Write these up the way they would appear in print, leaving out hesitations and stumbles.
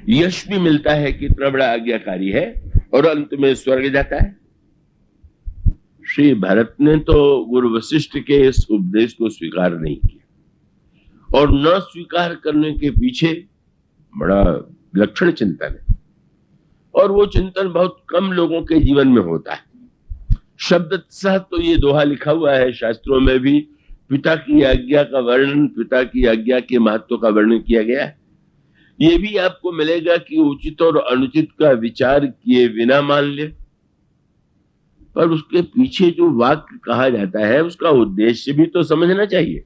यश भी मिलता है कि इतना बड़ा आज्ञाकारी है, और अंत में स्वर्ग जाता है। श्री भरत ने तो गुरु वशिष्ठ के इस उपदेश को स्वीकार नहीं किया, और न स्वीकार करने के पीछे बड़ा विलक्षण चिंतन है, और वो चिंतन बहुत कम लोगों के जीवन में होता है। शब्दतः तो ये दोहा लिखा हुआ है शास्त्रों में भी, पिता की आज्ञा का वर्णन, पिता की आज्ञा के महत्व का वर्णन किया गया है। ये भी आपको मिलेगा कि उचित और अनुचित का विचार किए बिना मान ले, पर उसके पीछे जो वाक्य कहा जाता है उसका उद्देश्य भी तो समझना चाहिए।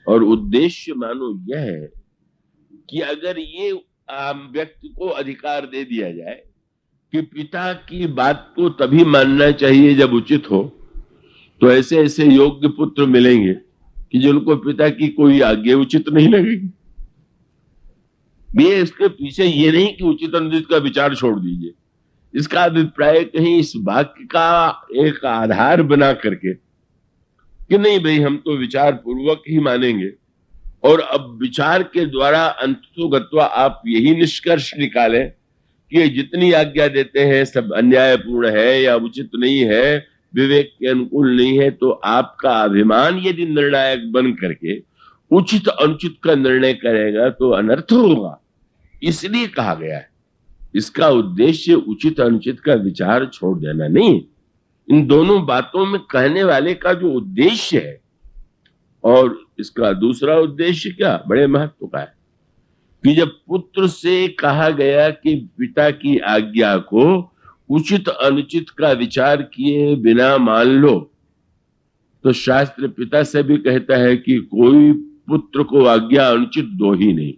और उद्देश्य मानो यह है कि अगर ये व्यक्ति को अधिकार दे दिया जाए कि पिता की बात को तभी मानना चाहिए जब उचित हो, तो ऐसे ऐसे योग्य पुत्र मिलेंगे कि जिनको पिता की कोई आज्ञा उचित नहीं लगेगी। ये इसके पीछे ये नहीं कि उचित अनुचित का विचार छोड़ दीजिए, इसका अभिप्राय कहीं इस वाक्य का एक आधार बना करके कि नहीं भाई हम तो विचार पूर्वक ही मानेंगे, और अब विचार के द्वारा अंततोगत्वा आप यही निष्कर्ष निकालें कि जितनी आज्ञा देते हैं सब अन्यायपूर्ण है या उचित नहीं है, विवेक के अनुकूल नहीं है, तो आपका अभिमान यदि निर्णायक बन करके उचित अनुचित का निर्णय करेगा तो अनर्थ होगा। इसलिए कहा गया है, इसका उद्देश्य उचित अनुचित का विचार छोड़ देना नहीं, इन दोनों बातों में कहने वाले का जो उद्देश्य है, और इसका दूसरा उद्देश्य क्या बड़े महत्व का है कि जब पुत्र से कहा गया कि पिता की आज्ञा को उचित अनुचित का विचार किए बिना मान लो, तो शास्त्र पिता से भी कहता है कि कोई पुत्र को आज्ञा अनुचित दो ही नहीं।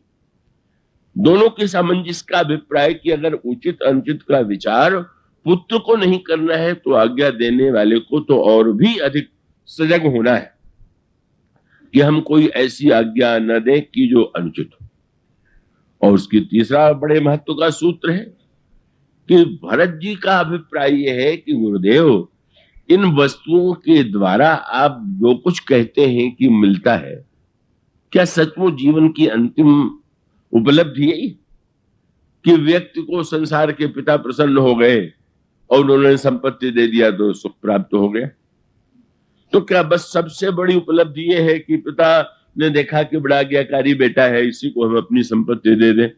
दोनों के सामंजस्य का अभिप्राय कि अगर उचित अनुचित का विचार पुत्र को नहीं करना है तो आज्ञा देने वाले को तो और भी अधिक सजग होना है कि हम कोई ऐसी आज्ञा न दें कि जो अनुचित हो। और उसकी तीसरा बड़े महत्व का सूत्र है कि भरत जी का अभिप्राय यह है कि गुरुदेव, इन वस्तुओं के द्वारा आप जो कुछ कहते हैं कि मिलता है, क्या सचमुच जीवन की अंतिम उपलब्धि यही कि व्यक्ति को संसार के पिता प्रसन्न हो गए और उन्होंने संपत्ति दे दिया तो सुख प्राप्त हो गया? तो क्या बस सबसे बड़ी उपलब्धि यह है कि पिता ने देखा कि बड़ा आज्ञाकारी बेटा है, इसी को हम अपनी संपत्ति दे दें,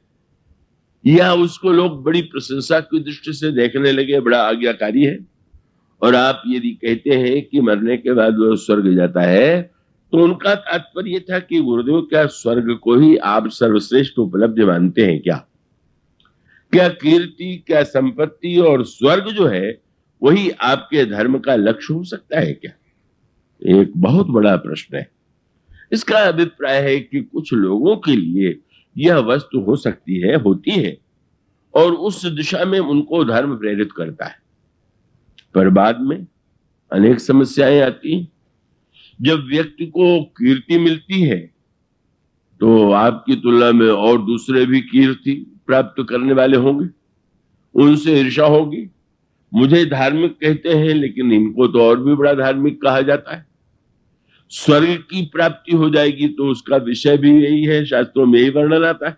या उसको लोग बड़ी प्रशंसा की दृष्टि से देखने लगे बड़ा आज्ञाकारी है, और आप यदि कहते हैं कि मरने के बाद वो स्वर्ग जाता है, तो उनका तात्पर्य था कि गुरुदेव क्या स्वर्ग को ही आप सर्वश्रेष्ठ उपलब्धि मानते हैं क्या? क्या कीर्ति, क्या संपत्ति और स्वर्ग जो है वही आपके धर्म का लक्ष्य हो सकता है क्या? एक बहुत बड़ा प्रश्न है। इसका अभिप्राय है कि कुछ लोगों के लिए यह वस्तु हो सकती है, होती है, और उस दिशा में उनको धर्म प्रेरित करता है, पर बाद में अनेक समस्याएं आती हैं। जब व्यक्ति को कीर्ति मिलती है तो आपकी तुलना में और दूसरे भी कीर्ति प्राप्त करने वाले होंगे, उनसे ईर्ष्या होगी। मुझे धार्मिक कहते हैं लेकिन इनको तो और भी बड़ा धार्मिक कहा जाता है। स्वर्ग की प्राप्ति हो जाएगी तो उसका विषय भी यही है, शास्त्रों में यही वर्णन आता है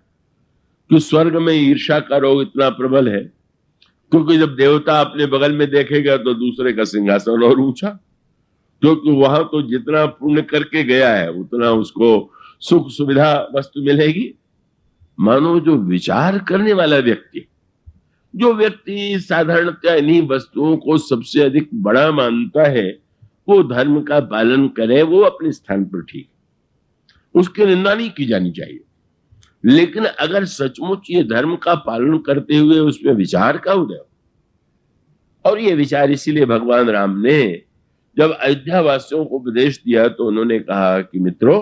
कि स्वर्ग में ईर्ष्या का रोग इतना प्रबल है, क्योंकि जब देवता अपने बगल में देखेगा तो दूसरे का सिंहासन और ऊंचा, क्योंकि वहां तो जितना पुण्य करके गया है उतना उसको सुख सुविधा वस्तु मिलेगी। मानो जो विचार करने वाला व्यक्ति, जो व्यक्ति साधारणतः इन्हीं वस्तुओं को सबसे अधिक बड़ा मानता है, वो धर्म का पालन करे, वो अपने स्थान पर ठीक, उसकी निंदा नहीं की जानी चाहिए। लेकिन अगर सचमुच ये धर्म का पालन करते हुए उसमें विचार का उदय हो, और ये विचार इसीलिए भगवान राम ने जब अयोध्या वासियों को उपदेश दिया तो उन्होंने कहा कि मित्रों,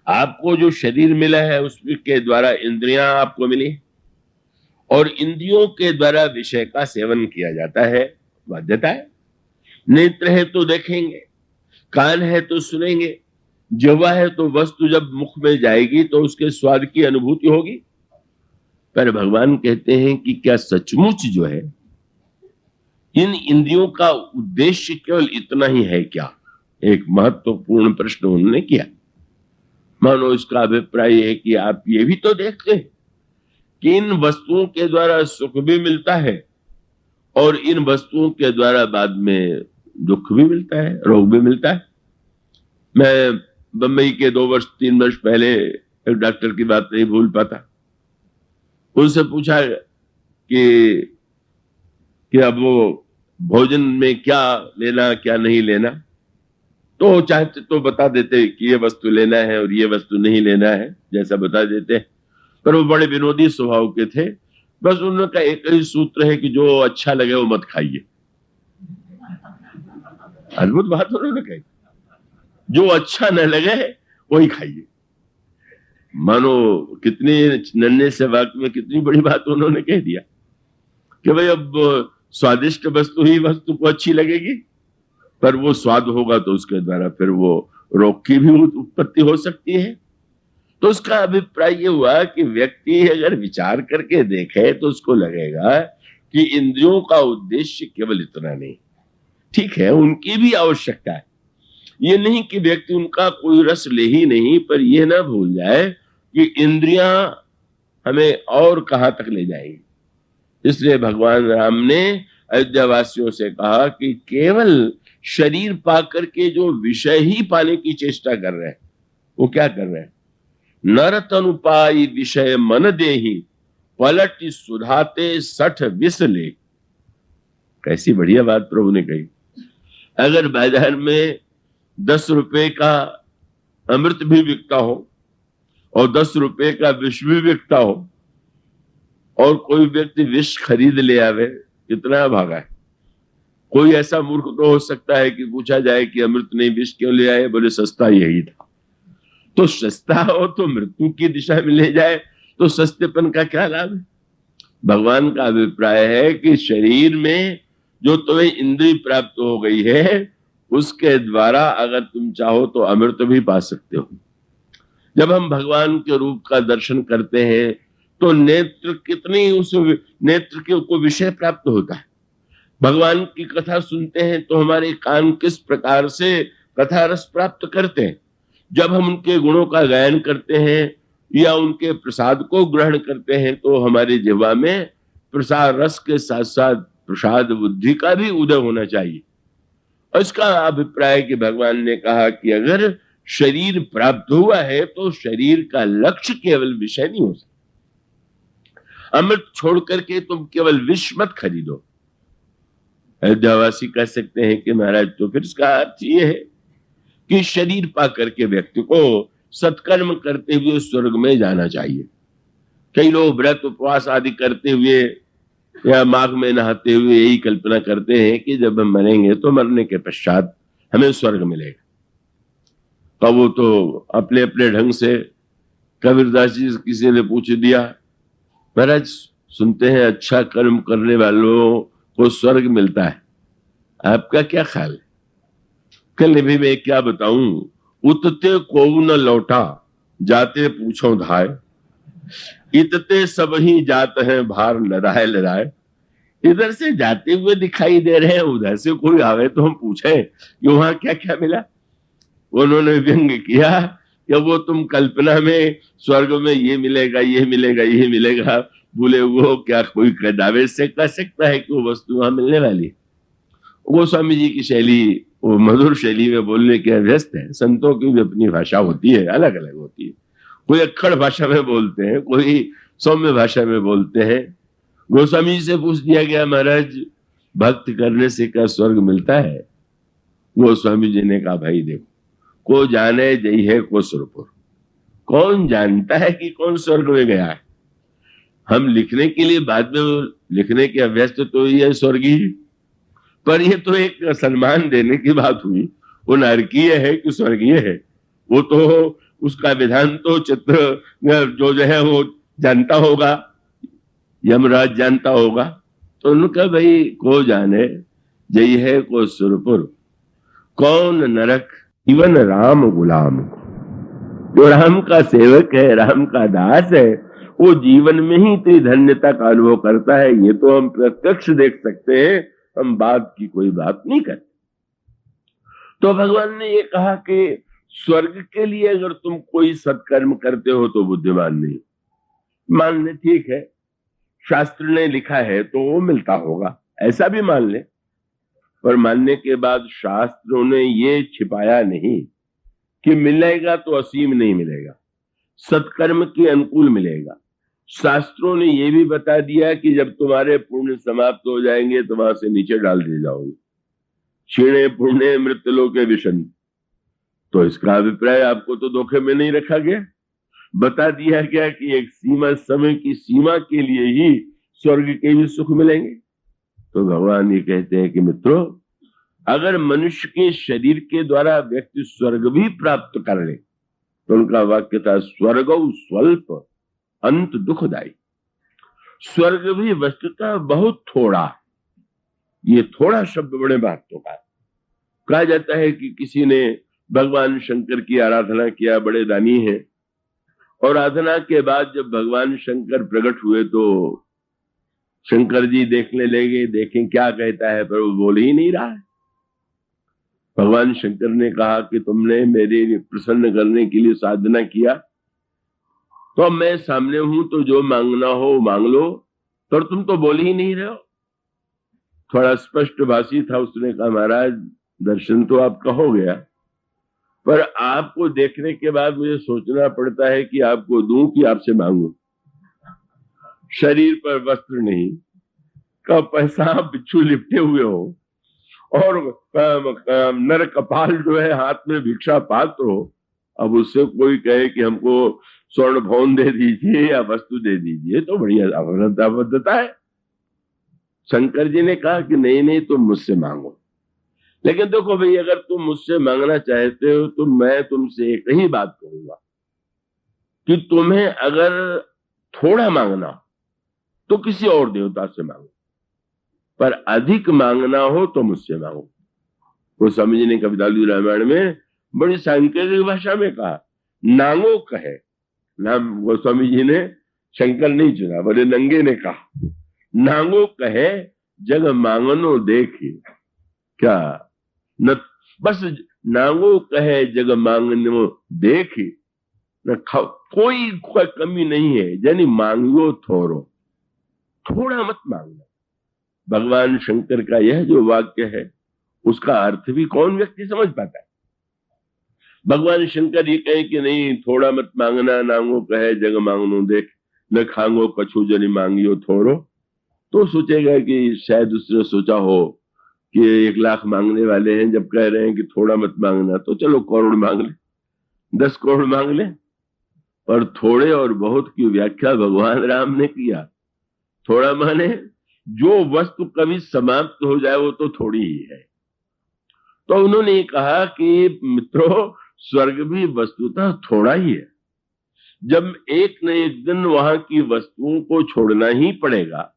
आपको जो शरीर मिला है उसके द्वारा इंद्रियां आपको मिली, और इंद्रियों के द्वारा विषय का सेवन किया जाता है, बाध्यता है। नेत्र है तो देखेंगे, कान है तो सुनेंगे, जिह्वा है तो वस्तु जब मुख में जाएगी तो उसके स्वाद की अनुभूति होगी। पर भगवान कहते हैं कि क्या सचमुच जो है इन इंद्रियों का उद्देश्य केवल इतना ही है क्या? एक महत्वपूर्ण प्रश्न उन्होंने किया। मानो इसका अभिप्राय है कि आप ये भी तो देखते हैं कि इन वस्तुओं के द्वारा सुख भी मिलता है और इन वस्तुओं के द्वारा बाद में दुख भी मिलता है, रोग भी मिलता है। मैं बम्बई के 2-3 वर्ष पहले एक डॉक्टर की बात नहीं भूल पाता। उनसे पूछा कि अब वो भोजन में क्या लेना क्या नहीं लेना, तो चाहते तो बता देते कि ये वस्तु लेना है और ये वस्तु नहीं लेना है, जैसा बता देते। पर वो बड़े विनोदी स्वभाव के थे। बस उनका एक ही सूत्र है कि जो अच्छा लगे वो मत खाइए। अद्भुत बात उन्होंने कही, जो अच्छा न लगे वही खाइए। मानो कितनी नन्हे से वाक्य में कितनी बड़ी बात उन्होंने कह दिया कि भाई अब स्वादिष्ट वस्तु ही वस्तु को अच्छी लगेगी, पर वो स्वाद होगा तो उसके द्वारा फिर वो रोग की भी उत्पत्ति हो सकती है। तो उसका अभिप्राय ये हुआ कि व्यक्ति अगर विचार करके देखे तो उसको लगेगा कि इंद्रियों का उद्देश्य केवल इतना नहीं, ठीक है उनकी भी आवश्यकता है, ये नहीं कि व्यक्ति उनका कोई रस ले ही नहीं, पर यह ना भूल जाए कि इंद्रियां हमें और कहां तक ले जाएंगी। इसलिए भगवान राम ने अयोध्या वासियों से कहा कि केवल शरीर पाकर के जो विषय ही पाने की चेष्टा कर रहे हैं वो क्या कर रहे हैं, नर तनुपाई विषय मन देही पलट सुधाते 60 विष ले। कैसी बढ़िया बात प्रभु ने कही। अगर बाजार में 10 रुपए का अमृत भी बिकता हो और 10 रुपए का विष भी बिकता हो और कोई व्यक्ति विष खरीद ले आवे, कितना भागा है। कोई ऐसा मूर्ख तो हो सकता है कि पूछा जाए कि अमृत नहीं विष क्यों ले आए, बोले सस्ता यही था। तो सस्ता हो तो मृत्यु की दिशा में ले जाए तो सस्तेपन का क्या लाभ है। भगवान का अभिप्राय है कि शरीर में जो तुम्हें इंद्रिय प्राप्त हो गई है उसके द्वारा अगर तुम चाहो तो अमृत भी पा सकते हो। जब हम भगवान के रूप का दर्शन करते हैं तो नेत्र कितनी उस नेत्र के को विषय प्राप्त होता है। भगवान की कथा सुनते हैं तो हमारे कान किस प्रकार से कथा रस प्राप्त करते हैं। जब हम उनके गुणों का गायन करते हैं या उनके प्रसाद को ग्रहण करते हैं तो हमारी जिह्वा में प्रसाद रस के साथ साथ प्रसाद बुद्धि का भी उदय होना चाहिए। इसका अभिप्राय कि भगवान ने कहा कि अगर शरीर प्राप्त हुआ है तो शरीर का लक्ष्य केवल विषय नहीं हो सकता। अमृत छोड़ करके तुम केवल विष मत खरीदो। अयोध्यावासी कह सकते हैं कि महाराज तो फिर इसका अर्थ ये है कि शरीर पा करके व्यक्ति को सत्कर्म करते हुए स्वर्ग में जाना चाहिए। कई लोग व्रत उपवास आदि करते हुए या माघ में नहाते हुए यही कल्पना करते हैं कि जब हम मरेंगे तो मरने के पश्चात हमें स्वर्ग मिलेगा। तो वो तो अपने अपने ढंग से कबीरदास जी से किसी ने पूछ दिया, महाराज सुनते हैं अच्छा कर्म करने वालों को स्वर्ग मिलता है, आपका क्या ख्याल है? कल भी मैं क्या बताऊं, उतते को न लौटा जाते पूछो धाय, इतते सब ही जात हैं भार लदाए लदाए। इधर से जाते हुए दिखाई दे रहे हैं, उधर से कोई आवे तो हम पूछे कि वहां क्या क्या मिला। उन्होंने व्यंग किया कि वो तुम कल्पना में स्वर्ग में ये मिलेगा ये मिलेगा ये मिलेगा, बोले वो क्या कोई दावे से कह सकता है कि वो वस्तु वहां मिलने वाली। गोस्वामी जी की शैली वो मधुर शैली में बोलने के व्यस्त है। संतों की भी अपनी भाषा होती है, अलग अलग होती है। कोई अक्खड़ भाषा में बोलते हैं, कोई सौम्य भाषा में बोलते हैं। गोस्वामी जी से पूछ दिया गया, महाराज भक्त करने से क्या स्वर्ग मिलता है? गोस्वामी जी ने कहा, भाई देखो, को जाने जई है को सुरपुर, कौन जानता है कि कौन स्वर्ग में गया है। हम लिखने के लिए बाद में लिखने के अभ्यस्त तो ये स्वर्गीय, पर ये तो एक सम्मान देने की बात हुई। वो नरकीय है कि स्वर्गीय है, वो तो उसका विधान तो चित्र जो है वो जानता होगा, यमराज जानता होगा। तो उनका भाई को जाने जई है को सुरपुर, कौन नरक जीवन राम गुलाम। जो राम का सेवक है, राम का दास है, वो जीवन में ही इतनी धन्यता का अनुभव करता है। ये तो हम प्रत्यक्ष देख सकते हैं, हम बात की कोई बात नहीं करते। तो भगवान ने ये कहा कि स्वर्ग के लिए अगर तुम कोई सत्कर्म करते हो तो बुद्धिमान नहीं, मान ले ठीक है, शास्त्र ने लिखा है तो वो मिलता होगा, ऐसा भी मान ले। पर मानने के बाद शास्त्रों ने ये छिपाया नहीं कि मिलेगा तो असीम नहीं मिलेगा, सत्कर्म के अनुकूल मिलेगा। शास्त्रों ने यह भी बता दिया कि जब तुम्हारे पुण्य समाप्त हो जाएंगे तो वहां से नीचे डाल दिए जाओगे, क्षीणे पुण्य मृत्युलोके विशन्ति। तो इसका अभिप्राय आपको तो धोखे में नहीं रखा गया, बता दिया गया कि एक सीमा, समय की सीमा के लिए ही स्वर्ग के भी सुख मिलेंगे। तो भगवान ये कहते हैं कि मित्रों, अगर मनुष्य के शरीर के द्वारा व्यक्ति स्वर्ग भी प्राप्त कर ले तो उनका वाक्य था स्वर्ग स्वल्प अंत दुखदायी। स्वर्ग भी वस्तुतः बहुत थोड़ा, ये थोड़ा शब्द बड़े महत्व का। कहा जाता है कि किसी ने भगवान शंकर की आराधना किया, बड़े दानी हैं, और आराधना के बाद जब भगवान शंकर प्रकट हुए तो शंकर जी देखने लगे, देखें क्या कहता है, पर वो बोल ही नहीं रहा है। भगवान शंकर ने कहा कि तुमने मेरे प्रसन्न करने के लिए साधना किया, तो अब मैं सामने हूं, तो जो मांगना हो मांग लो, पर तुम तो बोल ही नहीं रहे हो। थोड़ा स्पष्ट भाषी था, उसने कहा महाराज दर्शन तो आपका हो गया, पर आपको देखने के बाद मुझे सोचना पड़ता है कि आपको दूं कि आपसे मांगू। शरीर पर वस्त्र नहीं, का पैसा बिच्छू लिपटे हुए हो, और नर कपाल जो है हाथ में भिक्षा पात्र हो, अब उससे कोई कहे कि हमको स्वर्ण भवन दे दीजिए या वस्तु दे दीजिए, तो बढ़िया अभद्रता है। शंकर जी ने कहा कि नहीं नहीं, तुम मुझसे मांगो। लेकिन देखो भाई, अगर तुम मुझसे मांगना चाहते हो तो मैं तुमसे एक ही बात कहूंगा कि तुम्हें अगर थोड़ा मांगना हो तो किसी और देवता से मांगो, पर अधिक मांगना हो तो मुझसे मांगो। वो स्वामी जी ने कवितालु रामायण में बड़ी सांकेतिक भाषा में कहा, नांगो कहे नाम। वो स्वामी जी ने शंकर नहीं चुना, बड़े नंगे ने कहा, नांगो कहे जग मांगनो देखे। क्या न बस नांगो कहे जग मांगनो देखे, न कोई कमी नहीं है, यानी मांगो थोड़ो, थोड़ा मत मांगना। भगवान शंकर का यह जो वाक्य है उसका अर्थ भी कौन व्यक्ति समझ पाता है। भगवान शंकर ये कहे कि नहीं थोड़ा मत मांगना, नांगो कहे जग मांगनो देख, न खांगो कछु जनी मांगियो थोड़ो, तो सोचेगा कि शायद उसने सोचा हो कि 1 लाख मांगने वाले हैं, जब कह रहे हैं कि थोड़ा मत मांगना तो चलो करोड़ मांग ले, 10 करोड़ मांग ले। पर थोड़े और बहुत की व्याख्या भगवान राम ने किया। थोड़ा माने जो वस्तु कभी समाप्त हो जाए वो तो थोड़ी ही है। तो उन्होंने कहा कि मित्रों, स्वर्ग भी वस्तुतः थोड़ा ही है। जब एक न एक दिन वहां की वस्तुओं को छोड़ना ही पड़ेगा,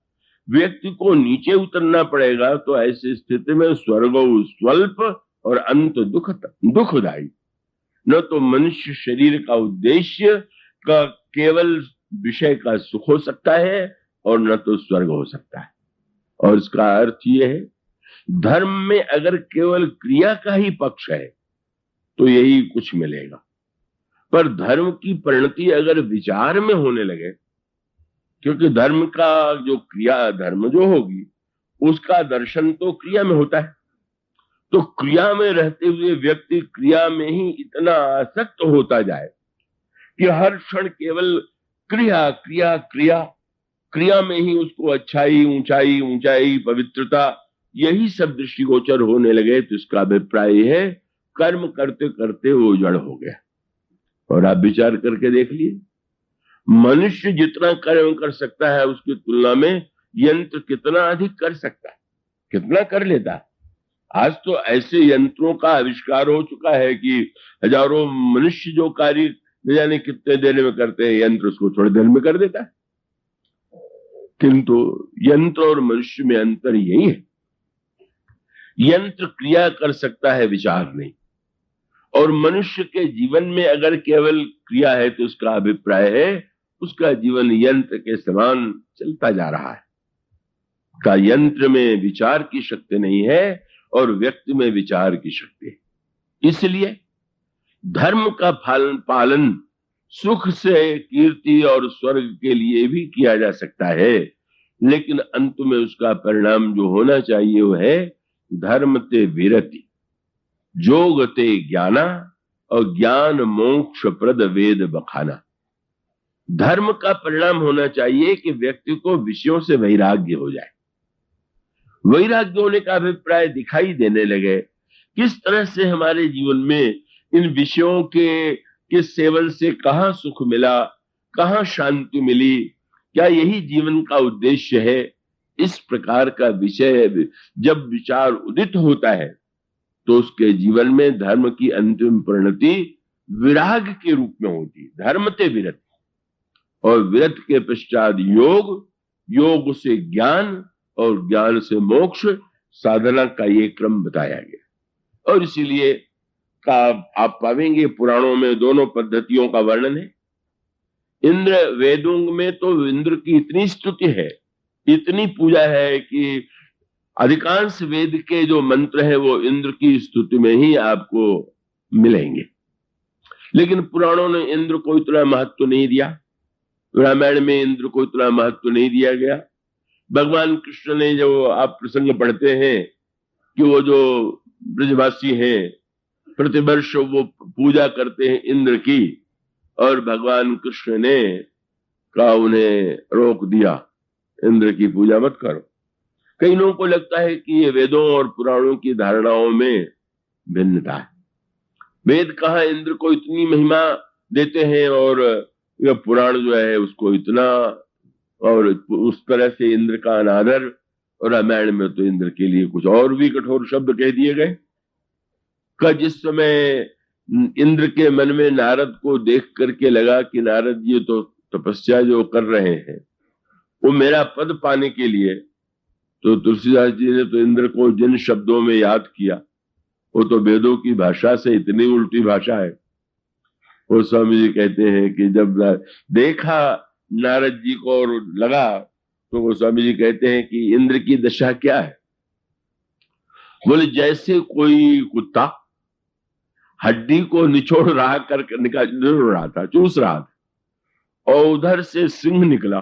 व्यक्ति को नीचे उतरना पड़ेगा, तो ऐसी स्थिति में स्वर्ग स्वल्प और अंत दुखदायी। न तो मनुष्य शरीर का उद्देश्य का केवल विषय का सुख हो सकता है और न तो स्वर्ग हो सकता है। और इसका अर्थ यह है, धर्म में अगर केवल क्रिया का ही पक्ष है तो यही कुछ मिलेगा, पर धर्म की परिणति अगर विचार में होने लगे, क्योंकि धर्म का जो क्रिया, धर्म जो होगी उसका दर्शन तो क्रिया में होता है, तो क्रिया में रहते हुए व्यक्ति क्रिया में ही इतना आसक्त होता जाए कि हर क्षण केवल क्रिया क्रिया क्रिया, क्रिया में ही उसको अच्छाई, ऊंचाई, ऊंचाई, पवित्रता, यही सब दृष्टिगोचर होने लगे, तो इसका अभिप्राय है कर्म करते करते वो जड़ हो गया। और आप विचार करके देख लिए, मनुष्य जितना कर्म कर सकता है उसकी तुलना में यंत्र कितना अधिक कर सकता है, कितना कर लेता है। आज तो ऐसे यंत्रों का आविष्कार हो चुका है कि हजारों मनुष्य जो कार्य न जाने कितने देर में करते हैं, यंत्र उसको थोड़ी देर में कर देता है। किंतु यंत्र और मनुष्य में अंतर यही है, यंत्र क्रिया कर सकता है, विचार नहीं। और मनुष्य के जीवन में अगर केवल क्रिया है तो उसका अभिप्राय है उसका जीवन यंत्र के समान चलता जा रहा है। का यंत्र में विचार की शक्ति नहीं है और व्यक्ति में विचार की शक्ति है। इसलिए धर्म का पालन सुख से कीर्ति और स्वर्ग के लिए भी किया जा सकता है, लेकिन अंत में उसका परिणाम जो होना चाहिए वो है धर्म ते विरति, जोग ते ज्ञाना और ज्ञान मोक्ष प्रद वेद बखाना। धर्म का परिणाम होना चाहिए कि व्यक्ति को विषयों से वैराग्य हो जाए। वैराग्य होने का अभिप्राय दिखाई देने लगे किस तरह से हमारे जीवन में इन विषयों के सेवन से कहां सुख मिला, कहां शांति मिली, क्या यही जीवन का उद्देश्य है। इस प्रकार का विषय जब विचार उदित होता है तो उसके जीवन में धर्म की अंतिम परिणति विराग के रूप में होती है, धर्म ते विरत, और विरत के पश्चात योग, योग से ज्ञान और ज्ञान से मोक्ष, साधना का ये क्रम बताया गया। और इसीलिए का आप पाएंगे पुराणों में दोनों पद्धतियों का वर्णन है। इंद्र वेदों में तो इंद्र की इतनी स्तुति है, इतनी पूजा है कि अधिकांश वेद के जो मंत्र है वो इंद्र की स्तुति में ही आपको मिलेंगे। लेकिन पुराणों ने इंद्र को इतना महत्व नहीं दिया, रामायण में इंद्र को इतना महत्व नहीं दिया गया। भगवान कृष्ण ने जो आप प्रसंग पढ़ते हैं कि वो जो ब्रजवासी हैं प्रतिवर्ष वो पूजा करते हैं इंद्र की, और भगवान कृष्ण ने कहा उन्हें रोक दिया, इंद्र की पूजा मत करो। कई लोगों को लगता है कि ये वेदों और पुराणों की धारणाओं में भिन्नता है। वेद कहाँ इंद्र को इतनी महिमा देते हैं और यह पुराण जो है उसको इतना, और उस तरह से इंद्र का अनादर। और रामायण में तो इंद्र के लिए कुछ और भी कठोर शब्द कह दिए गए। का जिस समय इंद्र के मन में नारद को देख करके लगा कि नारद जी तो तपस्या जो कर रहे हैं वो मेरा पद पाने के लिए, तो तुलसीदास जी ने तो इंद्र को जिन शब्दों में याद किया वो तो वेदों की भाषा से इतनी उल्टी भाषा है। वो स्वामी जी कहते हैं कि जब देखा नारद जी को और लगा तो वो स्वामी जी कहते हैं कि इंद्र की दशा क्या है। बोले जैसे कोई कुत्ता हड्डी को निचोड़ रहा निचोड़ रहा था, चूस रहा था, और उधर से सिंह निकला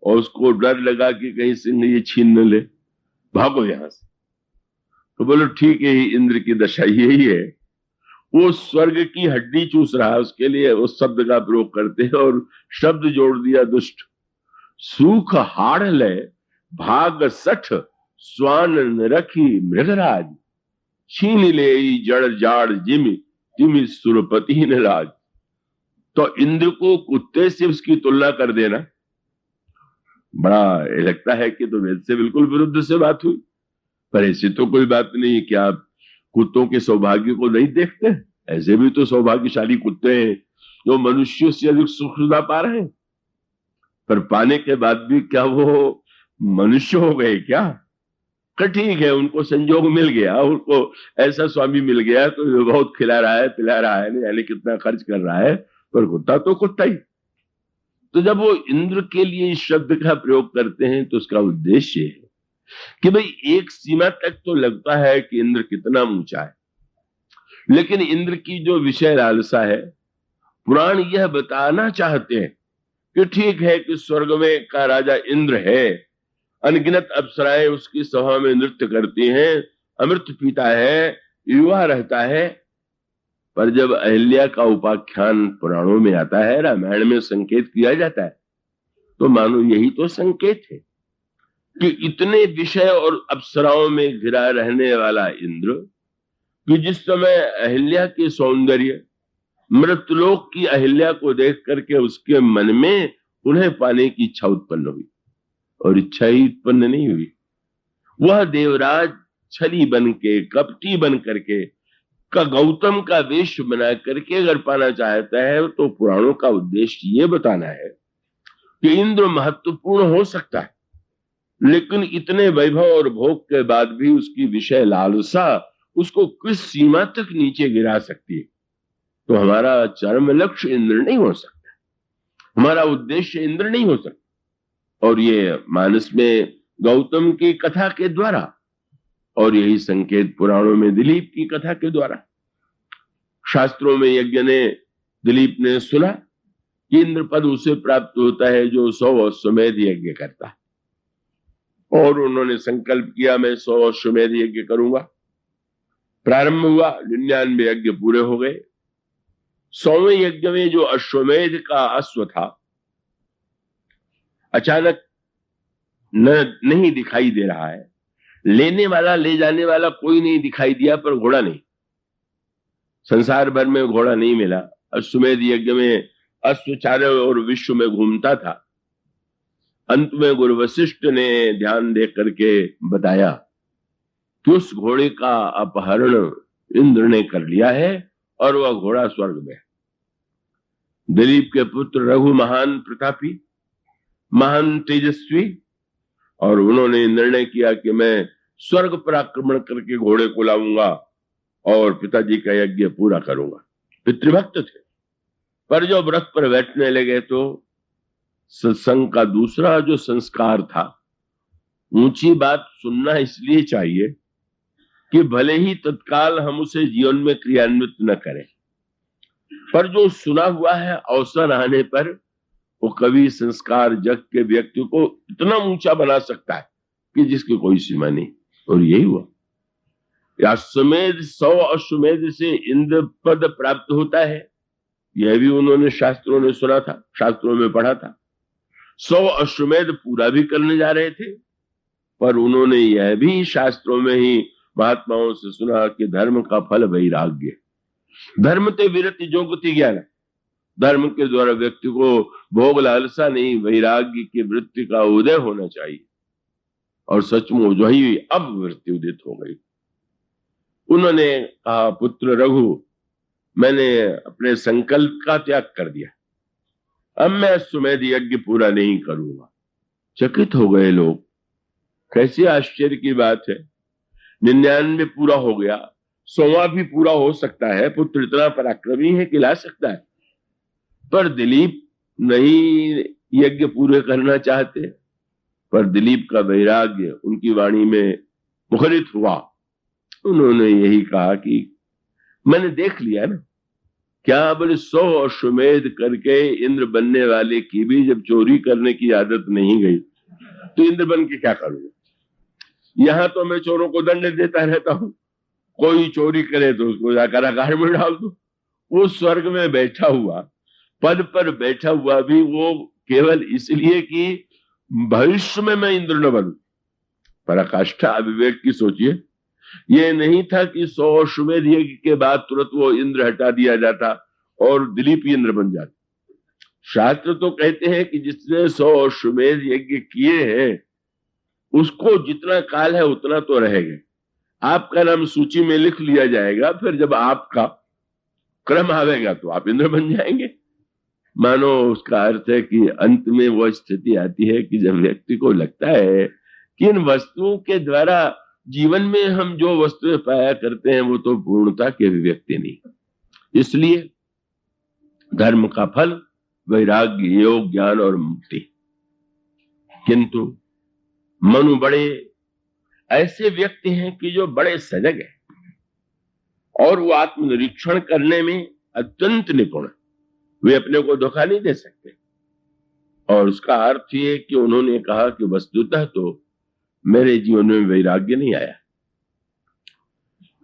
और उसको डर लगा कि कहीं सिंह ये छीन न ले, भागो यहां से। तो बोलो ठीक है, इंद्र की दशा यही है। वो स्वर्ग की हड्डी चूस रहा है, उसके लिए उस शब्द का प्रयोग करते हैं और शब्द जोड़ दिया दुष्ट। सूख हाड़ ले भाग सठ स्वान न रखी मृगराज, छीन ले जड़ जाड़ जिमि तिमि सुरपति न राज। तो इंद्र को कुत्ते से उसकी तुलना कर देना बड़ा लगता है कि तो वेद से बिल्कुल विरुद्ध से बात हुई। पर ऐसी तो कोई बात नहीं। क्या आप कुत्तों के सौभाग्य को नहीं देखते? ऐसे भी तो सौभाग्यशाली कुत्ते हैं जो मनुष्यों से अधिक सुख सुविधा पा रहे हैं, पर पाने के बाद भी क्या वो मनुष्य हो गए क्या? ठीक है, उनको संजोग मिल गया, उनको ऐसा स्वामी मिल गया तो बहुत खिला रहा है पिला रहा है, नहीं यानी कितना खर्च कर रहा है, पर कुत्ता तो कुत्ता ही। तो जब वो इंद्र के लिए इस शब्द का प्रयोग करते हैं तो उसका उद्देश्य है कि भाई एक सीमा तक तो लगता है कि इंद्र कितना ऊंचा है, लेकिन इंद्र की जो विषय लालसा है पुराण यह बताना चाहते हैं कि ठीक है कि स्वर्ग में का राजा इंद्र है, अनगिनत अप्सराएं उसकी सभा में नृत्य करती हैं, अमृत पीता है, युवा रहता है। पर जब अहिल्या का उपाख्यान पुराणों में आता है, रामायण में संकेत किया जाता है, तो मानो यही तो संकेत है कि इतने विषय और अप्सराओं में घिरा रहने वाला इंद्र कि जिस समय अहिल्या के सौंदर्य, मृतलोक की अहिल्या को देख करके उसके मन में उन्हें पाने की इच्छा उत्पन्न हुई, और इच्छा ही उत्पन्न नहीं हुई, वह देवराज छली बन के, कपटी बन करके, का गौतम का वेश बना करके अगर पाना चाहता है तो पुराणों का उद्देश्य ये बताना है कि इंद्र महत्वपूर्ण हो सकता है, लेकिन इतने वैभव और भोग के बाद भी उसकी विषय लालसा उसको किस सीमा तक नीचे गिरा सकती है। तो हमारा चरम लक्ष्य इंद्र नहीं हो सकता, हमारा उद्देश्य इंद्र नहीं हो सकता। और ये मानस में गौतम की कथा के द्वारा, और यही संकेत पुराणों में दिलीप की कथा के द्वारा, शास्त्रों में यज्ञ ने दिलीप ने सुना कि इंद्र पद उसे प्राप्त होता है जो 100 अश्वमेध यज्ञ करता है। और उन्होंने संकल्प किया मैं 100 अश्वमेध यज्ञ करूंगा। प्रारंभ हुआ, 99 यज्ञ पूरे हो गए। 100वें यज्ञ में जो अश्वमेध का अश्व था अचानक नहीं दिखाई दे रहा है। लेने वाला ले जाने वाला कोई नहीं दिखाई दिया, पर घोड़ा नहीं। संसार भर में घोड़ा नहीं मिला। अश्वमेध यज्ञ में अश्व चारों ओर विश्व में घूमता था। अंत में गुरु वशिष्ठ ने ध्यान दे करके बताया कि उस घोड़े का अपहरण इंद्र ने कर लिया है और वह घोड़ा स्वर्ग में है। दिलीप के पुत्र रघु महान प्रतापी, महान तेजस्वी, और उन्होंने निर्णय किया कि मैं स्वर्ग पर आक्रमण करके घोड़े को लाऊंगा और पिताजी का यज्ञ पूरा करूंगा। पितृभक्त थे, पर जो व्रत पर बैठने लगे तो सत्संग का दूसरा जो संस्कार था, ऊंची बात सुनना इसलिए चाहिए कि भले ही तत्काल हम उसे जीवन में क्रियान्वित न करें, पर जो सुना हुआ है अवसर आने पर वो कवि संस्कार जग के व्यक्ति को इतना ऊंचा बना सकता है कि जिसकी कोई सीमा नहीं। और यही हुआ। अश्वमेध 100 अश्वमेध से इंद्र पद प्राप्त होता है, यह भी उन्होंने शास्त्रों ने सुना था, शास्त्रों में पढ़ा था। 100 अश्वमेध पूरा भी करने जा रहे थे, पर उन्होंने यह भी शास्त्रों में ही महात्माओं से सुना कि धर्म का फल वैराग्य। धर्म ते विरति जो गति ज्ञान। धर्म के द्वारा व्यक्ति को भोग लालसा नहीं, वैराग्य की वृत्ति का उदय होना चाहिए। और सचमुच वही अब वृत्ति उदित हो गई। उन्होंने कहा, पुत्र रघु, मैंने अपने संकल्प का त्याग कर दिया, अब मैं अश्वमेध यज्ञ पूरा नहीं करूंगा। चकित हो गए लोग, कैसी आश्चर्य की बात है। 99 पूरा हो गया, 100वां भी पूरा हो सकता है। पुत्र इतना पराक्रमी है कि ला सकता है, पर दिलीप नहीं यज्ञ पूरे करना चाहते। पर दिलीप का वैराग्य उनकी वाणी में मुखरित हुआ। उन्होंने यही कहा कि मैंने देख लिया ना, क्या बोले 100 अश्वमेध करके इंद्र बनने वाले की भी जब चोरी करने की आदत नहीं गई तो इंद्र बन के क्या करूंगा। यहां तो मैं चोरों को दंड देता रहता हूं, कोई चोरी करे तो उसको जाकर कारागार में डाल दो। वो स्वर्ग में बैठा हुआ, पद पर बैठा हुआ भी वो केवल इसलिए कि भविष्य में मैं इंद्र न बनूं। पराकाष्ठा अविवेक की सोचिए। ये नहीं था कि 100 अश्वमेध यज्ञ के बाद तुरंत वो इंद्र हटा दिया जाता और दिलीप इंद्र बन जाते। शास्त्र तो कहते हैं कि जिसने 100 अश्वमेध यज्ञ किए हैं उसको जितना काल है उतना तो रहेगा। आपका नाम सूची में लिख लिया जाएगा, फिर जब आपका क्रम आवेगा तो आप इंद्र बन जाएंगे। मानो उसका अर्थ है कि अंत में वह स्थिति आती है कि जब व्यक्ति को लगता है कि इन वस्तुओं के द्वारा जीवन में हम जो वस्तुएं पाया करते हैं वो तो पूर्णता की अभिव्यक्ति नहीं। इसलिए धर्म का फल वैराग्य, योग, ज्ञान और मुक्ति। किंतु मनु बड़े ऐसे व्यक्ति हैं कि जो बड़े सजग हैं और वो आत्मनिरीक्षण करने में अत्यंत निपुण है। वे अपने को धोखा नहीं दे सकते। और उसका अर्थ ये कि उन्होंने कहा कि वस्तुतः तो मेरे जीवन में वैराग्य नहीं आया।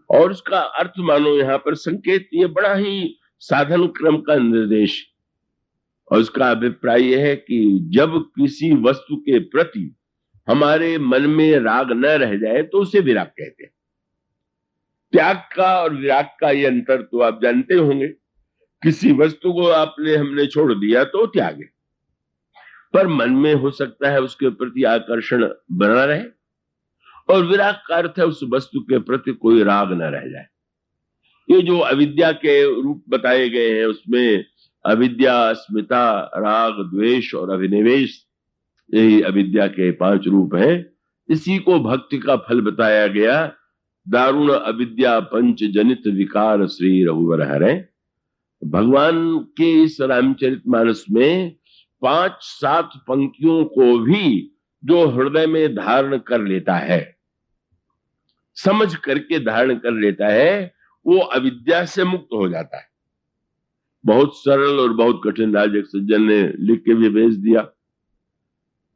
और उसका अर्थ मानो यहां पर संकेत, ये बड़ा ही साधन क्रम का निर्देश। और उसका अभिप्राय यह है कि जब किसी वस्तु के प्रति हमारे मन में राग न रह जाए तो उसे विराग कहते हैं। त्याग का और विराग का ये अंतर तो आप जानते होंगे। किसी वस्तु को हमने छोड़ दिया तो त्याग है, पर मन में हो सकता है उसके प्रति आकर्षण बना रहे। और विराग का अर्थ है उस वस्तु के प्रति कोई राग न रह जाए। ये जो अविद्या के रूप बताए गए हैं उसमें अविद्या, अस्मिता, राग, द्वेष और अभिनिवेश, यही अविद्या के 5 रूप हैं। इसी को भक्ति का फल बताया गया। दारुण अविद्या पंच जनित विकार श्री रघुवर हरे। भगवान के इस रामचरितमानस में 5-7 पंक्तियों को भी जो हृदय में धारण कर लेता है, समझ करके धारण कर लेता है, वो अविद्या से मुक्त हो जाता है। बहुत सरल और बहुत कठिन राज एक सज्जन ने लिख के भी भेज दिया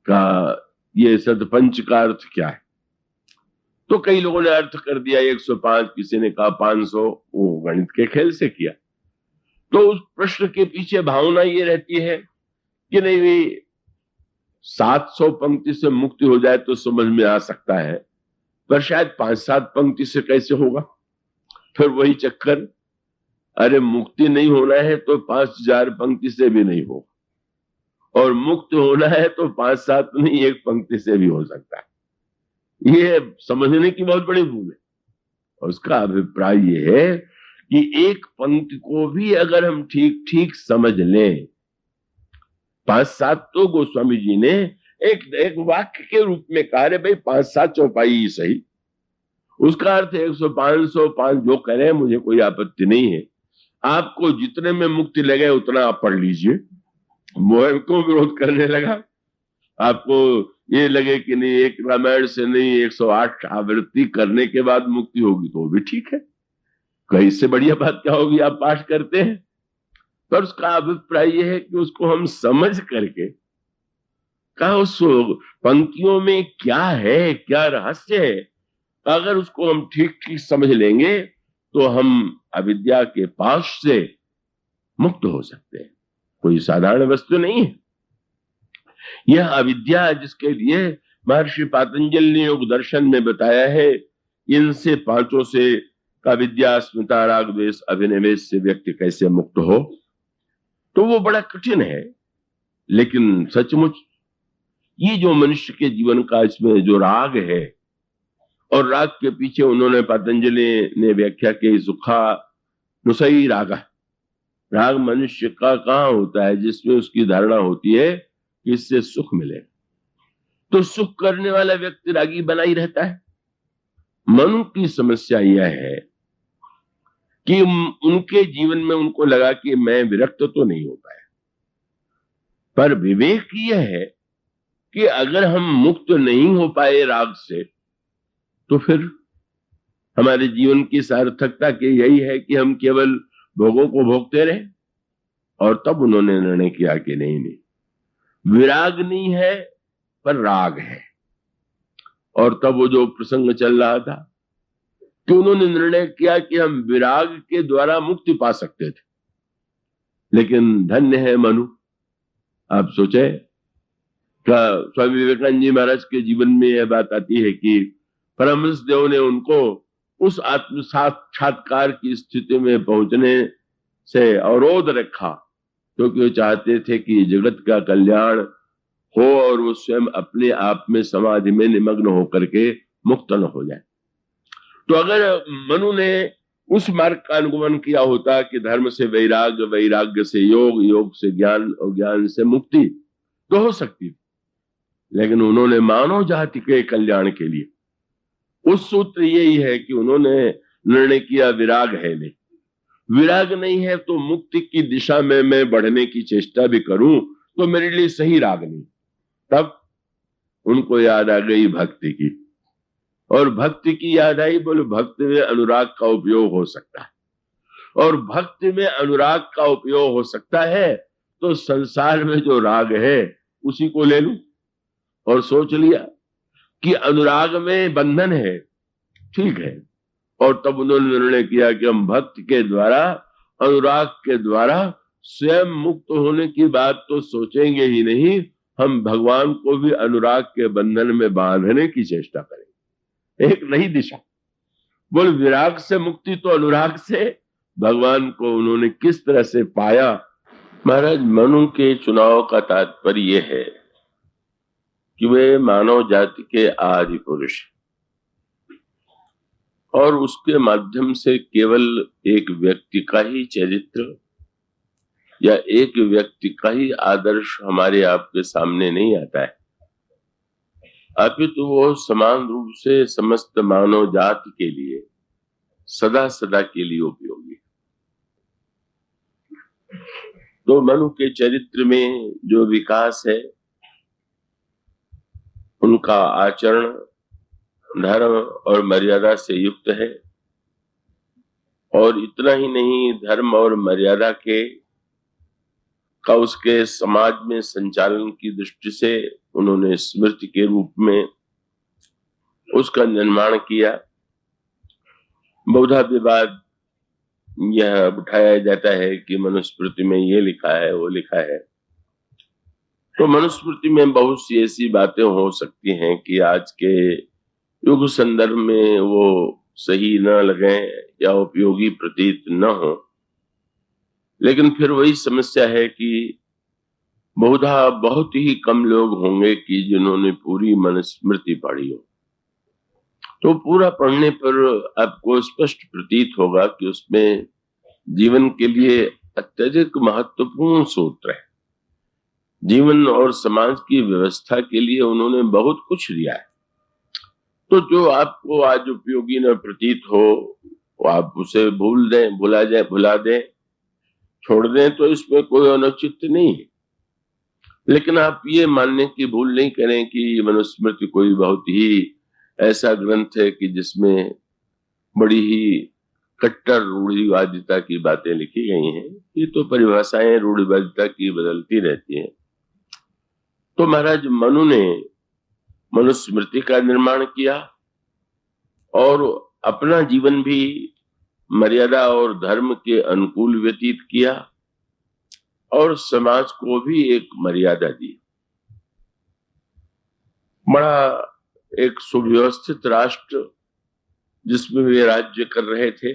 का ये सतपंच का अर्थ क्या है। तो कई लोगों ने अर्थ कर दिया 105, किसी ने कहा 500, वो गणित के खेल से किया। तो उस प्रश्न के पीछे भावना ये रहती है कि नहीं भी 700 पंक्ति से मुक्ति हो जाए तो समझ में आ सकता है, पर शायद 5-7 पंक्ति से कैसे होगा। फिर वही चक्कर, अरे मुक्ति नहीं होना है तो 5000 पंक्ति से भी नहीं होगा, और मुक्त होना है तो 5-7 नहीं, एक पंक्ति से भी हो सकता है। ये समझने की बहुत बड़ी भूल है। और उसका अभिप्राय ये है कि एक पंक्ति को भी अगर हम ठीक ठीक समझ लें, 5-7 तो गोस्वामी जी ने एक वाक्य के रूप में कहा, रे भाई 5-7 चौपाई ही सही, उसका अर्थ 100, 505 जो करें मुझे कोई आपत्ति नहीं है। आपको जितने में मुक्ति लगे उतना आप पढ़ लीजिए, मोह को विरोध करने लगा। आपको ये लगे कि नहीं एक रामायण से नहीं 108 आवृत्ति करने के बाद मुक्ति होगी तो भी ठीक है, कहीं से बढ़िया बात क्या होगी, आप पाठ करते हैं। पर उसका अभिप्राय यह है कि उसको हम समझ करके कहा उस पंक्तियों में क्या है, क्या रहस्य है, अगर उसको हम ठीक ठीक समझ लेंगे तो हम अविद्या के पाश से मुक्त हो सकते हैं। कोई साधारण वस्तु नहीं है यह अविद्या, जिसके लिए महर्षि पातंजल ने योग दर्शन में बताया है, इनसे पांचों से का विद्या, स्मिता, राग, द्वेष, अभिनिवेश से व्यक्ति कैसे मुक्त हो, तो वो बड़ा कठिन है। लेकिन सचमुच ये जो मनुष्य के जीवन का इसमें जो राग है, और राग के पीछे उन्होंने पतंजलि ने व्याख्या की सुखा नुसई रागा, राग मनुष्य का कहां होता है जिसमें उसकी धारणा होती है कि इससे सुख मिले, तो सुख करने वाला व्यक्ति रागी बना ही रहता है। मनु की समस्या यह है कि उनके जीवन में उनको लगा कि मैं विरक्त तो नहीं हो पाया, पर विवेक यह है कि अगर हम मुक्त नहीं हो पाए राग से, तो फिर हमारे जीवन की सार्थकता के यही है कि हम केवल भोगों को भोगते रहे। और तब उन्होंने निर्णय किया कि नहीं, विराग नहीं है पर राग है। और तब वो जो प्रसंग चल रहा था कि उन्होंने निर्णय किया कि हम विराग के द्वारा मुक्ति पा सकते थे। लेकिन धन्य है मनु, आप सोचे स्वामी विवेकानंद जी महाराज के जीवन में यह बात आती है कि परमहंस देव ने उनको उस आत्म साक्षात्कार की स्थिति में पहुंचने से अवरोध रखा, क्योंकि वो चाहते थे कि जगत का कल्याण हो और वो स्वयं अपने आप में समाधि में निमग्न होकर के मुक्त न हो जाए। तो अगर मनु ने उस मार्ग का अनुगमन किया होता कि धर्म से वैराग्य, वैराग्य से योग, योग से ज्ञान और ज्ञान से मुक्ति, तो हो सकती थी। लेकिन उन्होंने मानव जाति के कल्याण के लिए, उस सूत्र यही है कि उन्होंने निर्णय किया विराग है नहीं, विराग नहीं है तो मुक्ति की दिशा में मैं बढ़ने की चेष्टा भी करूं तो मेरे लिए सही राग नहीं। तब उनको याद आ गई भक्ति की, और भक्ति की याद आई, बोले भक्ति में अनुराग का उपयोग हो सकता है, और भक्ति में अनुराग का उपयोग हो सकता है तो संसार में जो राग है उसी को ले लूं। और सोच लिया कि अनुराग में बंधन है, ठीक है, और तब उन्होंने निर्णय किया कि हम भक्ति के द्वारा, अनुराग के द्वारा स्वयं मुक्त होने की बात तो सोचेंगे ही नहीं, हम भगवान को भी अनुराग के बंधन में बांधने की चेष्टा करेंगे। एक नई दिशा, बोल विराग से मुक्ति तो अनुराग से, भगवान को उन्होंने किस तरह से पाया। महाराज मनु के चुनाव का तात्पर्य यह है कि वे मानव जाति के आदि पुरुष, और उसके माध्यम से केवल एक व्यक्ति का ही चरित्र या एक व्यक्ति का ही आदर्श हमारे आपके सामने नहीं आता है, अपितु वो समान रूप से समस्त मानव जाति के लिए सदा सदा के लिए उपयोगी। तो मनु के चरित्र में जो विकास है, उनका आचरण धर्म और मर्यादा से युक्त है, और इतना ही नहीं, धर्म और मर्यादा के का उसके समाज में संचालन की दृष्टि से उन्होंने स्मृति के रूप में उसका निर्माण किया। बहुधा विवाद यह उठाया जाता है कि मनुस्मृति में ये लिखा है, वो लिखा है। तो मनुस्मृति में बहुत सी ऐसी बातें हो सकती हैं कि आज के युग संदर्भ में वो सही न लगे या उपयोगी प्रतीत न हो, लेकिन फिर वही समस्या है कि बहुधा बहुत ही कम लोग होंगे कि जिन्होंने पूरी मनुस्मृति पढ़ी हो। तो पूरा पढ़ने पर आपको स्पष्ट प्रतीत होगा कि उसमें जीवन के लिए अत्यधिक महत्वपूर्ण सूत्र है। जीवन और समाज की व्यवस्था के लिए उन्होंने बहुत कुछ दिया है। तो जो आपको आज उपयोगी न प्रतीत हो, वो आप उसे भूल दें, भुला दें, छोड़ दें, तो इसमें कोई अनुचित नहीं है। लेकिन आप ये मानने की भूल नहीं करें कि मनुस्मृति कोई बहुत ही ऐसा ग्रंथ है कि जिसमें बड़ी ही कट्टर रूढ़िवादिता की बातें लिखी गई हैं। ये तो परिभाषाएं रूढ़िवादिता की बदलती रहती हैं। तो महाराज मनु ने मनुस्मृति का निर्माण किया और अपना जीवन भी मर्यादा और धर्म के अनुकूल व्यतीत किया और समाज को भी एक मर्यादा दी। बड़ा एक सुव्यवस्थित राष्ट्र जिसमें वे राज्य कर रहे थे,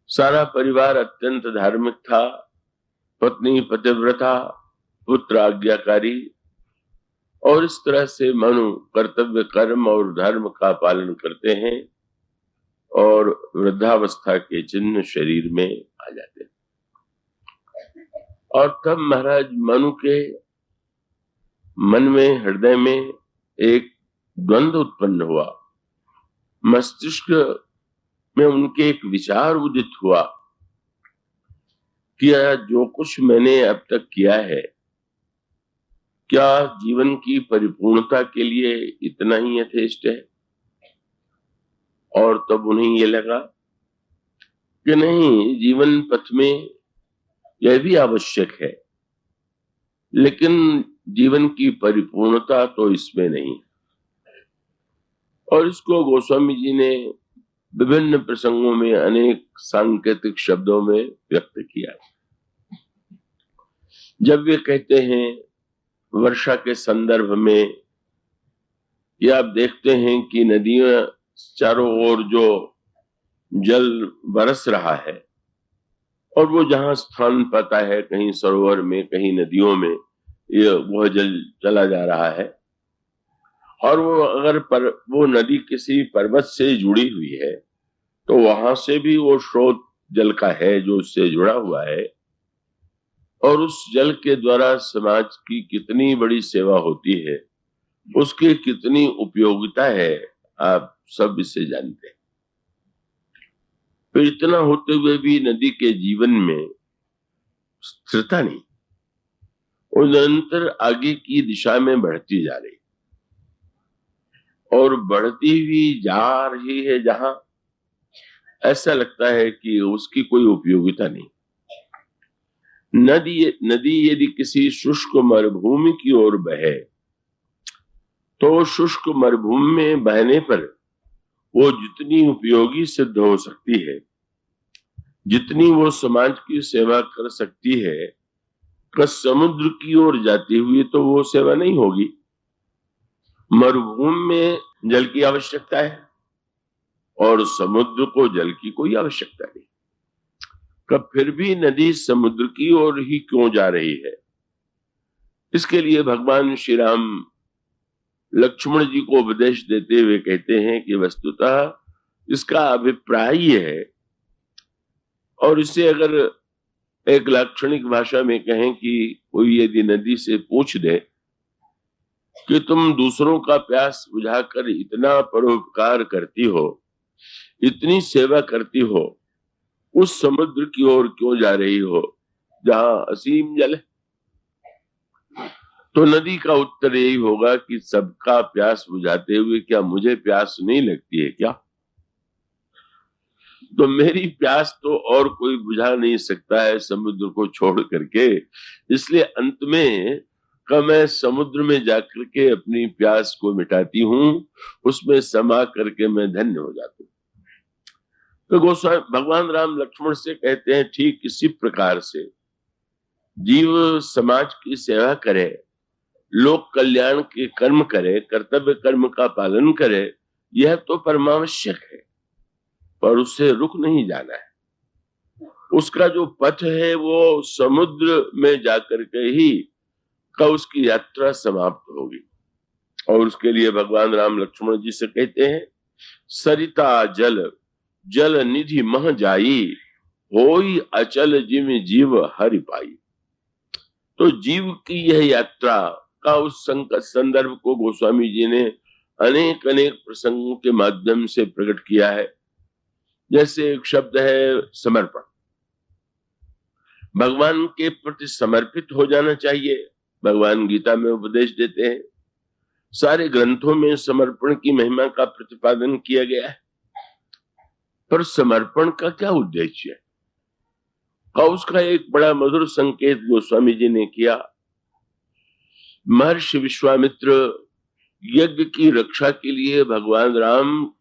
सारा परिवार अत्यंत धार्मिक था, पत्नी पतिव्रता, पुत्र आज्ञाकारी, और इस तरह से मनु कर्तव्य कर्म और धर्म का पालन करते हैं और वृद्धावस्था के चिन्ह शरीर में आ जाते हैं। और तब महाराज मनु के मन में, हृदय में एक द्वंद्व उत्पन्न हुआ। मस्तिष्क में उनके एक विचार उदित हुआ कि जो कुछ मैंने अब तक किया है, क्या जीवन की परिपूर्णता के लिए इतना ही यथेष्ट है? और तब उन्हें ये लगा कि नहीं, जीवन पथ में यह भी आवश्यक है, लेकिन जीवन की परिपूर्णता तो इसमें नहीं। और इसको गोस्वामी जी ने विभिन्न प्रसंगों में अनेक सांकेतिक शब्दों में व्यक्त किया। जब वे कहते हैं वर्षा के संदर्भ में, या आप देखते हैं कि नदियां चारों ओर जो जल बरस रहा है और वो जहां स्थान पाता है, कहीं सरोवर में, कहीं नदियों में, वह जल चला जा रहा है। और वो अगर वो नदी किसी पर्वत से जुड़ी हुई है तो वहां से भी वो स्रोत जल का है जो उससे जुड़ा हुआ है, और उस जल के द्वारा समाज की कितनी बड़ी सेवा होती है, उसकी कितनी उपयोगिता है, आप सब इसे जानते हैं। तो इतना होते हुए भी नदी के जीवन में स्थिरता नहीं, वो निरंतर आगे की दिशा में बढ़ती जा रही, और बढ़ती हुई जा रही है जहां ऐसा लगता है कि उसकी कोई उपयोगिता नहीं। नदी यदि किसी शुष्क मरुभूमि की ओर बहे तो शुष्क मरुभूमि में बहने पर वो जितनी उपयोगी सिद्ध हो सकती है, जितनी वो समाज की सेवा कर सकती है, समुद्र की ओर जाती हुई तो वो सेवा नहीं होगी। मरुभूमि में जल की आवश्यकता है और समुद्र को जल की कोई आवश्यकता नहीं। कब फिर भी नदी समुद्र की ओर ही क्यों जा रही है? इसके लिए भगवान श्री राम लक्ष्मण जी को उपदेश देते हुए कहते हैं कि वस्तुतः इसका अभिप्राय ये है, और इसे अगर एक लाक्षणिक भाषा में कहें कि कोई यदि नदी से पूछ दे कि तुम दूसरों का प्यास बुझाकर इतना परोपकार करती हो, इतनी सेवा करती हो, उस समुद्र की ओर क्यों जा रही हो जहां असीम जल है? तो नदी का उत्तर यही होगा कि सबका प्यास बुझाते हुए क्या मुझे प्यास नहीं लगती है क्या? तो मेरी प्यास तो और कोई बुझा नहीं सकता है समुद्र को छोड़ करके, इसलिए अंत में का मैं समुद्र में जाकर के अपनी प्यास को मिटाती हूँ, उसमें समा करके मैं धन्य हो जाती हूँ। तो गोस्वामी भगवान राम लक्ष्मण से कहते हैं ठीक इसी प्रकार से जीव समाज की सेवा करे, लोक कल्याण के कर्म करे, कर्तव्य कर्म का पालन करे, यह तो परमावश्यक है, पर उससे रुक नहीं जाना है। उसका जो पथ है वो समुद्र में जाकर के ही का उसकी यात्रा समाप्त होगी। और उसके लिए भगवान राम लक्ष्मण जी से कहते हैं सरिता जल जल निधि मह जाई, होई अचल जिम जीव हरि पाई। तो जीव की यह यात्रा का उस संदर्भ को गोस्वामी जी ने अनेक अनेक प्रसंगों के माध्यम से प्रकट किया है। जैसे एक शब्द है समर्पण, भगवान के प्रति समर्पित हो जाना चाहिए। भगवान गीता में उपदेश देते हैं, सारे ग्रंथों में समर्पण की महिमा का प्रतिपादन किया गया है, पर समर्पण का क्या उद्देश्य है का उसका एक बड़ा मधुर संकेत गोस्वामी जी ने किया। महर्षि विश्वामित्र यज्ञ की रक्षा के लिए भगवान राम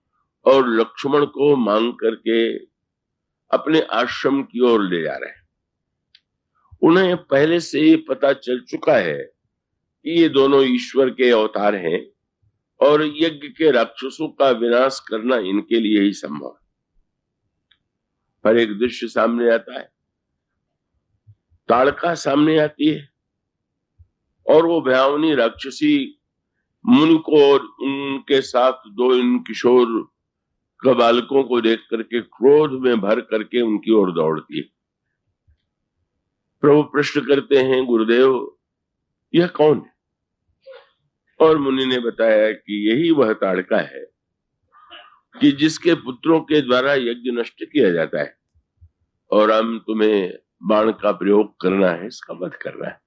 और लक्ष्मण को मांग करके अपने आश्रम की ओर ले जा रहे हैं। उन्हें पहले से ही पता चल चुका है कि ये दोनों ईश्वर के अवतार हैं और यज्ञ के राक्षसों का विनाश करना इनके लिए ही संभव है। पर एक दृश्य सामने आता है, ताड़का सामने आती है और वो भयावनी राक्षसी मुनि को और उनके साथ दो इन किशोर बालकों को देख करके क्रोध में भर करके उनकी ओर दौड़ती है। प्रभु प्रश्न करते हैं गुरुदेव यह कौन है? और मुनि ने बताया कि यही वह ताड़का है कि जिसके पुत्रों के द्वारा यज्ञ नष्ट किया जाता है और हम तुम्हें बाण का प्रयोग करना है, इसका वध करना है।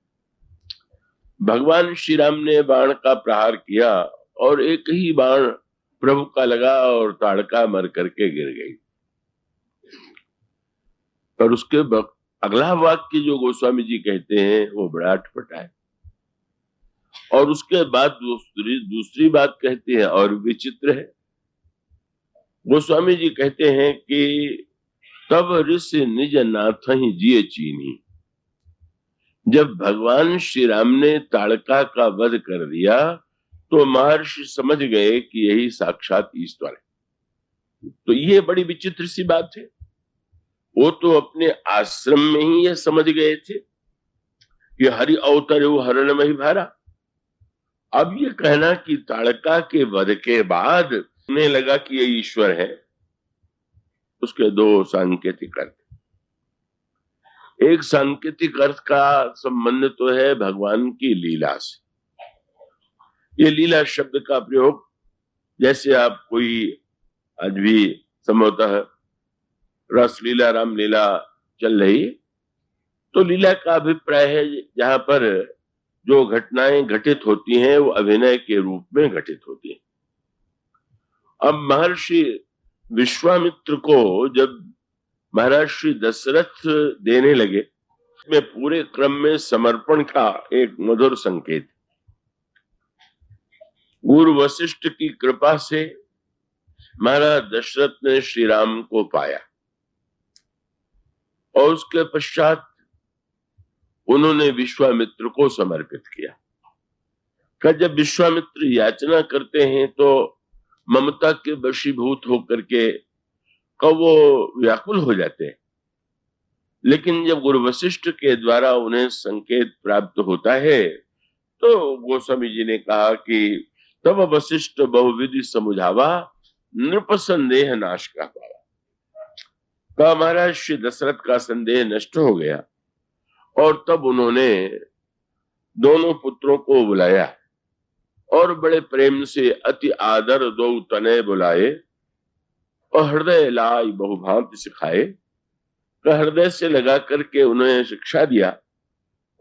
भगवान श्री राम ने बाण का प्रहार किया और एक ही बाण प्रभु का लगा और ताड़का मर करके गिर गई। पर उसके अगला वाक्य जो गोस्वामी जी कहते हैं वो बड़ा अटपटा है और उसके बाद दूसरी बात कहते हैं और विचित्र है। गोस्वामी जी कहते हैं कि तब ऋषि निज नाथ ही जिये चीनी। जब भगवान श्री राम ने ताड़का का वध कर दिया तो महर्षि समझ गए कि यही साक्षात ईश्वर है। तो ये बड़ी विचित्र सी बात है। वो तो अपने आश्रम में ही ये समझ गए थे कि हरि अवतार वो हरण में ही भारा। अब ये कहना कि ताड़का के वध के बाद उन्हें लगा कि ये ईश्वर है, उसके दो सांकेतिक अर्थ। एक सांकेतिक अर्थ का संबंध तो है भगवान की लीला से। ये लीला शब्द का प्रयोग जैसे आप कोई आज भी संभवतः रसलीला रामलीला चल रही, तो लीला का अभिप्राय है जहां पर जो घटनाएं घटित होती हैं वो अभिनय के रूप में घटित होती हैं। अब महर्षि विश्वामित्र को जब महर्षि दशरथ देने लगे, में पूरे क्रम में समर्पण का एक मधुर संकेत। गुरु वशिष्ठ की कृपा से महाराज दशरथ ने श्री राम को पाया और उसके पश्चात उन्होंने विश्वामित्र को समर्पित किया। कि जब विश्वामित्र याचना करते हैं तो ममता के वशीभूत होकर के कब वो व्याकुल हो जाते हैं, लेकिन जब गुरु वशिष्ठ के द्वारा उन्हें संकेत प्राप्त होता है तो गोस्वामी जी ने कहा कि तब वशिष्ठ बहुविधि समुझावा, नृप संदेह नाश का पावा। महाराज श्री दशरथ का संदेह नष्ट हो गया और तब उन्होंने दोनों पुत्रों को बुलाया और बड़े प्रेम से अति आदर दो तने बुलाए और हृदय लाई बहुभांति सिखाए। हृदय से लगा करके उन्हें शिक्षा दिया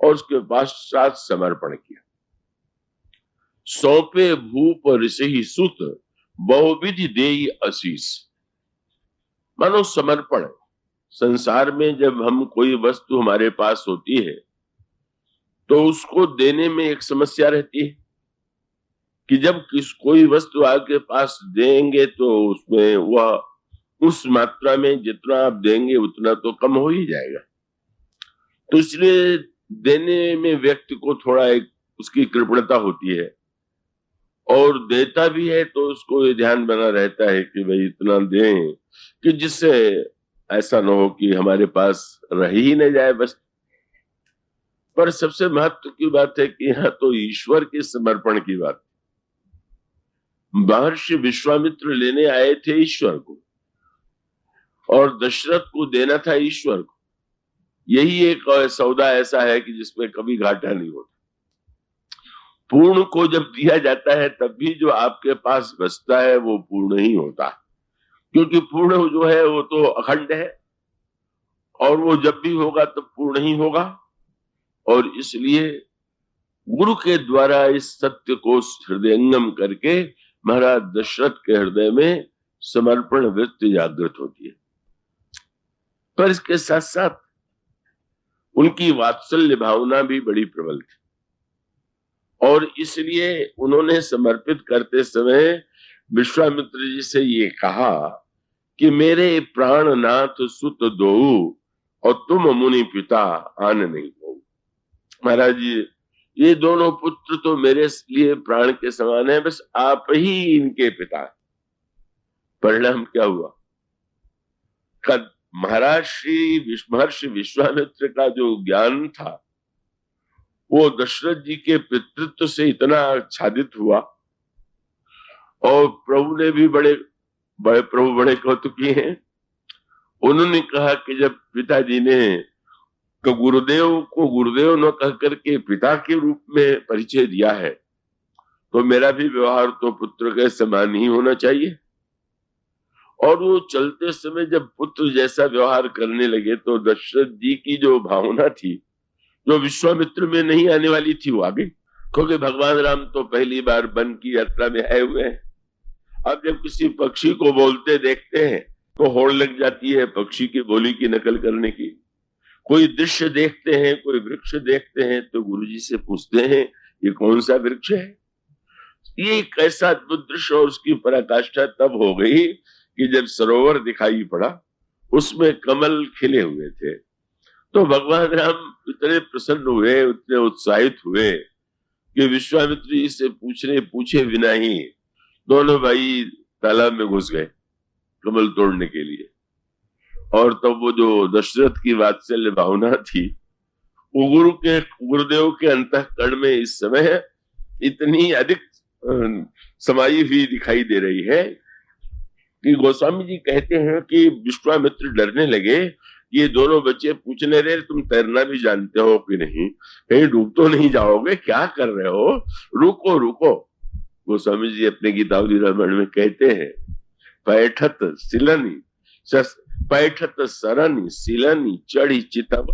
और उसके पश्चात समर्पण किया। सौंपे भूप ऋषि सुत बहुविधि देई आशीष। मानो समर्पण है। संसार में जब हम कोई वस्तु हमारे पास होती है तो उसको देने में एक समस्या रहती है कि जब कोई वस्तु आपके पास देंगे तो उसमें वह उस मात्रा में जितना आप देंगे उतना तो कम हो ही जाएगा। तो इसलिए देने में व्यक्ति को थोड़ा एक उसकी कृपणता होती है, और देता भी है तो उसको ये ध्यान बना रहता है कि भाई इतना दें कि जिससे ऐसा न हो कि हमारे पास रह ही न जाए बस। पर सबसे महत्व की बात है कि यहाँ तो ईश्वर के समर्पण की बात। महर्षि विश्वामित्र लेने आए थे ईश्वर को, और दशरथ को देना था ईश्वर को। यही एक सौदा ऐसा है कि जिसमें कभी घाटा नहीं होता। पूर्ण को जब दिया जाता है तब भी जो आपके पास बचता है वो पूर्ण ही होता, क्योंकि पूर्ण जो है वो तो अखंड है, और वो जब भी होगा तब पूर्ण ही होगा। और इसलिए गुरु के द्वारा इस सत्य को हृदयंगम करके महाराज दशरथ के हृदय में समर्पण वृत्ति जागृत होती है। पर इसके साथ साथ उनकी वात्सल्य भावना भी बड़ी प्रबल थी, और इसलिए उन्होंने समर्पित करते समय विश्वामित्र जी से ये कहा कि मेरे प्राणनाथ सुत दो और तुम मुनि पिता आन नहीं हो। महाराज जी, ये दोनों पुत्र तो मेरे लिए प्राण के समान है, बस आप ही इनके पिता। परिणाम क्या हुआ? महर्षि विश्वामित्र का जो ज्ञान था वो दशरथ जी के पितृत्व से इतना आच्छादित हुआ, और प्रभु ने भी बड़े कौतुकी हैं। उन्होंने कहा कि जब पिताजी ने गुरुदेव को गुरुदेव न कह करके पिता के रूप में परिचय दिया है, तो मेरा भी व्यवहार तो पुत्र के समान ही होना चाहिए। और वो चलते समय जब पुत्र जैसा व्यवहार करने लगे तो दशरथ जी की जो भावना थी, जो विश्वामित्र में नहीं आने वाली थी, वो आ गई। क्योंकि भगवान राम तो पहली बार वन की यात्रा में आए हुए हैं। अब जब किसी पक्षी को बोलते देखते हैं तो होड़ लग जाती है पक्षी की बोली की नकल करने की। कोई दृश्य देखते हैं, कोई वृक्ष देखते हैं तो गुरुजी से पूछते हैं ये कौन सा वृक्ष है। ये कैसा अद्भुत दृश्य, और उसकी पराकाष्ठा तब हो गई कि जब सरोवर दिखाई पड़ा, उसमें कमल खिले हुए थे। तो भगवान राम इतने प्रसन्न हुए, इतने उत्साहित हुए कि विश्वामित्र जी से पूछे बिना ही दोनों भाई तालाब में घुस गए कमल तोड़ने के लिए। और तब वो जो दशरथ की वात्सल्य भावना थी वो गुरुदेव के अंतःकरण में इस समय इतनी अधिक समाई हुई दिखाई दे रही है कि गोस्वामी जी कहते हैं कि विश्वामित्र डरने लगे। ये दोनों बच्चे पूछने रहे तुम तैरना भी जानते हो कि नहीं, कहीं डूब तो नहीं जाओगे, क्या कर रहे हो, रुको रुको। गोस्वामी जी अपने गीतावली रामायण में कहते हैं पैठत सिलनी पैठत सरनी सिलनी चढ़ी चितव